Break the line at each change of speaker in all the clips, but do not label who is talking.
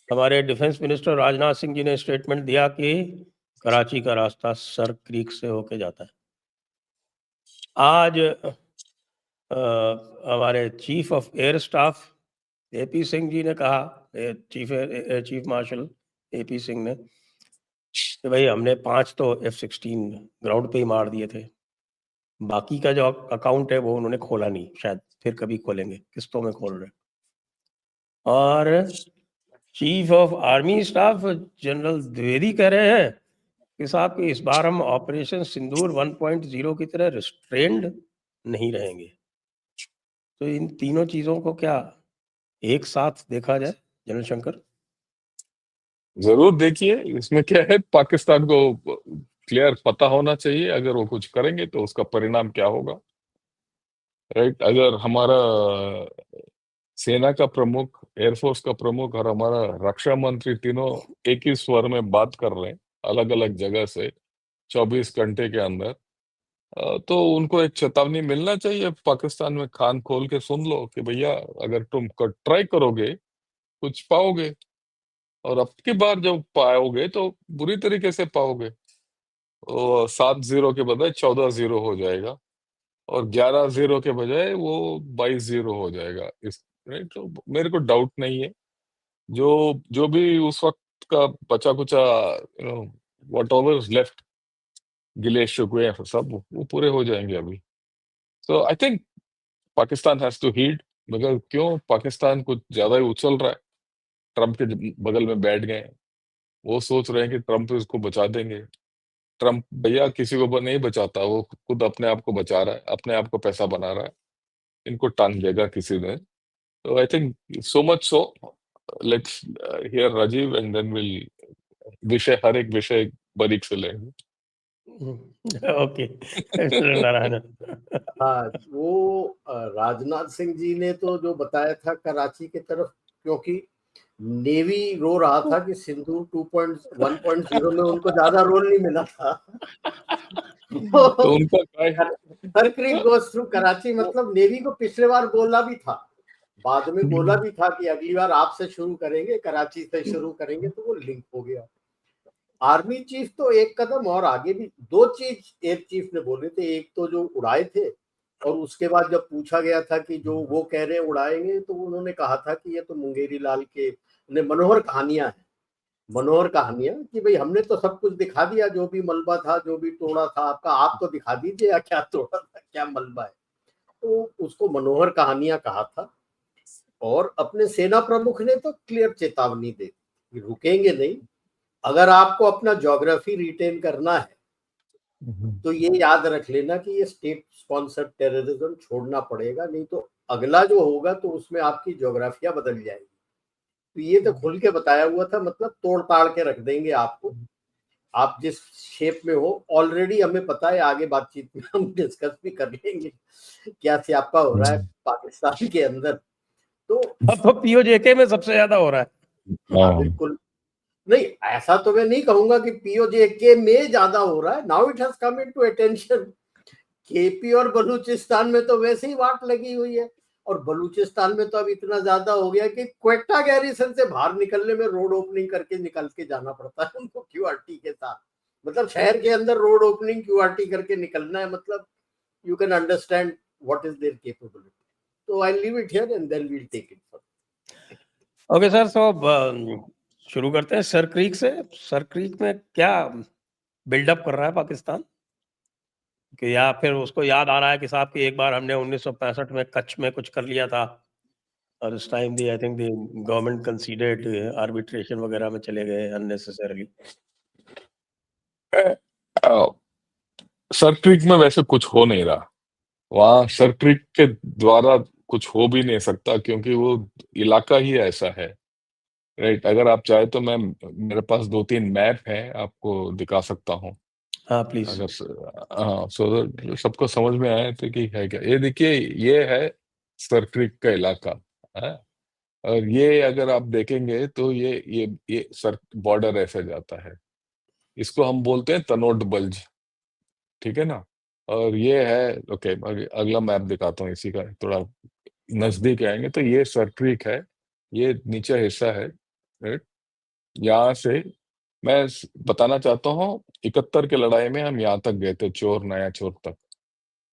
हमारे defence minister Rajnath Singh ji ने statement दिया कि कराची का रास्ता सर क्रीक से होके जाता है। आज हमारे chief of air staff AP Singh ji ने कहा, चीफ मार्शल एपी सिंह ने, कि भाई हमने 5 तो F-16 ग्राउंड पे ही मार दिए थे, बाकी का जो अकाउंट है वो उन्होंने खोला नहीं, शायद फिर कभी खोलेंगे, किस्तों में खोल रहे। और chief of army staff general Dwivedi कह रहे हैं कि साहब कि इस बार हम ऑपरेशन सिंदूर 1.0 की तरह रिस्ट्रेंड नहीं रहेंगे। तो इन तीनों चीजों को क्या एक साथ देखा जाए जनरल शंकर?
जरूर देखिए, इसमें क्या है, पाकिस्तान को क्लियर पता होना चाहिए अगर वो कुछ करेंगे तो उसका परिणाम क्या होगा। राइट, अगर हमारा सेना का प्रमुख, एयरफोर्स का प्रमुख और हमारा रक्षा मंत्री तीनों एक ही स्वर में बात कर रहे हैं अलग अलग जगह से 24 घंटे के अंदर, तो उनको एक चेतावनी मिलना चाहिए पाकिस्तान में। कान खोल के सुन लो कि भैया अगर तुम ट्राई करोगे कुछ पाओगे, और अब की बार जब पाओगे तो बुरी तरीके से पाओगे। 7-0 के बजाय 14-0 हो जाएगा, और 11-0 के बजाय वो 22-0 हो जाएगा। इस राइट, तो मेरे को डाउट नहीं है, जो जो भी उस वक्त का बचा कुचा, व्हाट एवर लेफ्ट, गिले शिकवे सब वो पूरे हो जाएंगे अभी। So I think Pakistan has to heed, मगर क्यों पाकिस्तान कुछ ज्यादा ही उछल रहा है। ट्रम्प के बगल में बैठ गए हैं, वो सोच रहे हैं कि ट्रम्प इसको बचा देंगे। ट्रम्प भैया किसी को नहीं बचाता, वो खुद अपने आप को बचा रहा है, अपने आप को पैसा बना रहा है। इनको टांग देगा किसी दिन। तो I think so much so, let's hear Rajeev and then will विषय, हर एक विषय बारीक से लेंगे।
ओके नारायण।
हाँ, वो राजनाथ सिंह जी ने तो जो बताया था कराची की तरफ, क्योंकि नेवी रो रहा था कि सिंदूर 1.0 में उनको ज्यादा रोल नहीं मिला था।
तो उनका
हर क्रीक गोस थ्रू कराची, मतलब नेवी को पिछले बार बोला भी था, बाद में बोला भी था कि अगली बार आपसे शुरू करेंगे, कराची से शुरू करेंगे, तो वो लिंक हो गया। आर्मी चीफ तो एक कदम और आगे भी, दो चीज एयर चीफ ने बोले थे, एक तो जो उड़ाए थे, और उसके बाद जब पूछा गया था कि जो वो कह रहे हैं उड़ाएंगे, तो उन्होंने कहा था कि ये तो मुंगेरी लाल के मनोहर कहानियां हैं, मनोहर कहानियां, कि भाई हमने तो सब कुछ दिखा दिया, जो भी मलबा था, जो भी तोड़ा था आपका, आप तो दिखा दीजिए क्या तोड़ा था, क्या मलबा है। तो उसको मनोहर कहानियां कहा था। और अपने सेना प्रमुख ने तो क्लियर चेतावनी दे दी, रुकेंगे नहीं। अगर आपको अपना ज्योग्राफी रिटेन करना है तो ये याद रख लेना कि ये स्टेट स्पॉन्सर्ड टेररिज्म छोड़ना पड़ेगा, नहीं तो अगला जो होगा तो उसमें आपकी ज्योग्राफिया बदल जाएगी। तो ये तो खुल के बताया हुआ था, मतलब तोड़ ताड़ के रख देंगे आपको, आप जिस शेप में हो। ऑलरेडी हमें पता है, आगे बातचीत में हम डिस्कस भी कर लेंगे क्या स्यापा हो रहा है पाकिस्तान के अंदर। तो
अब तो पीओजेके में सबसे ज्यादा हो रहा है।
हाँ, बिल्कुल नहीं, ऐसा तो मैं नहीं कहूंगा कि पीओजेके में ज्यादा हो रहा है। Now it has come into attention. KP और बलूचिस्तान में तो वैसे ही वाट लगी हुई है, और बलूचिस्तान में तो अब इतना ज्यादा हो गया कि क्वेटा गैरिसन से बाहर निकलने में रोड ओपनिंग करके निकल के जाना पड़ता है उनको क्यूआरटी के साथ। मतलब शहर के अंदर रोड ओपनिंग क्यूआरटी करके निकलना है, मतलब you can understand what is their capability. तो I leave it here and then we will take it for.
Okay sir, so शुरू करते हैं सर क्रीक से। सर क्रीक में क्या बिल्डअप कर रहा है पाकिस्तान, कि या फिर उसको याद आ रहा है कि साहब कि एक बार हमने 1965 में कच्छ में कुछ कर लिया था, और उस time the I think the government considered arbitration वगैरह में चले गए अननेसेसरीली।
सर क्रीक में वैसे कुछ हो नहीं रहा, वहां सर क्रीक के द्वारा कुछ हो भी नहीं सकता, क्योंकि वो इलाका ही ऐसा है। राइट, अगर आप चाहे तो मैं, मेरे पास 2-3 मैप हैं, आपको दिखा सकता हूँ।
हाँ प्लीज।
अगर हाँ, सो सबको समझ में आए तो कि है क्या। ये देखिए, ये है सर क्रीक का इलाका है, और ये अगर आप देखेंगे तो ये सर बॉर्डर ऐसे जाता है। इसको हम बोलते हैं तनोट बल्ज, ठीक है ना। और ये है, ओके, अगला मैप दिखाता हूँ इसी का, थोड़ा नजदीक आएंगे तो ये सर क्रीक है, ये नीचे हिस्सा है, राइट। यहाँ से मैं बताना चाहता हूँ 71 के लड़ाई में हम यहाँ तक गए थे, चोर नया चोर तक,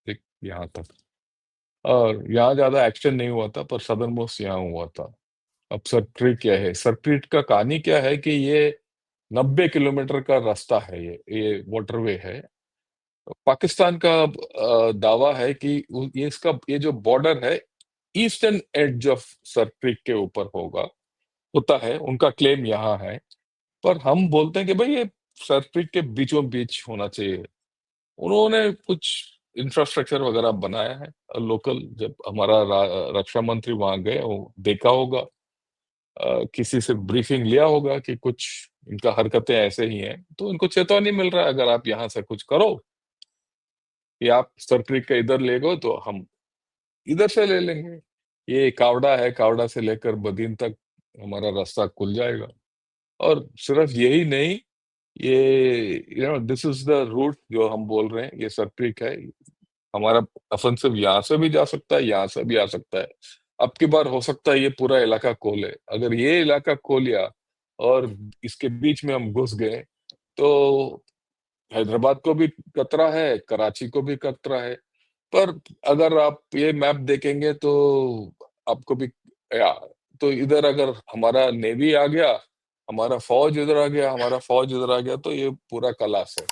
ठीक, यहाँ तक। और यहाँ ज्यादा एक्शन नहीं हुआ था, पर सदर्न मोस्ट यहाँ हुआ था। अब सर्किट क्या है, सर्किट का कहानी क्या है कि ये 90 किलोमीटर का रास्ता है, ये वाटरवे है। पाकिस्तान का दावा है कि ये जो बॉर्डर है ईस्टर्न एड्ज ऑफ सर्किट के ऊपर होता है, उनका क्लेम यहाँ है। पर हम बोलते हैं कि भाई ये सर्किट के बीचों बीच होना चाहिए। उन्होंने कुछ इंफ्रास्ट्रक्चर वगैरह बनाया है लोकल। जब हमारा रक्षा मंत्री वहां गए, वो देखा होगा, किसी से ब्रीफिंग लिया होगा कि कुछ इनका हरकतें ऐसे ही हैं, तो इनको चेतावनी मिल रहा है अगर आप यहाँ से कुछ करो कि आप सर्किट का इधर ले गो तो हम इधर से ले लेंगे। ये कावड़ा है, कावड़ा से लेकर बदीन तक हमारा रास्ता खुल जाएगा। और सिर्फ यही नहीं, ये दिस इज द रूट जो हम बोल रहे हैं, ये सर्किट है। हमारा ऑफेंसिव यहाँ से भी जा सकता है, यहाँ से भी आ सकता है। अब की बार हो सकता है ये पूरा इलाका खोले। अगर ये इलाका खो लिया और इसके बीच में हम घुस गए तो हैदराबाद को भी खतरा है, कराची को भी खतरा है। पर अगर आप ये मैप देखेंगे तो आपको भी या तो इधर अगर हमारा नेवी आ गया, हमारा फौज इधर आ गया, हमारा फौज इधर आ गया, तो ये पूरा कलास है।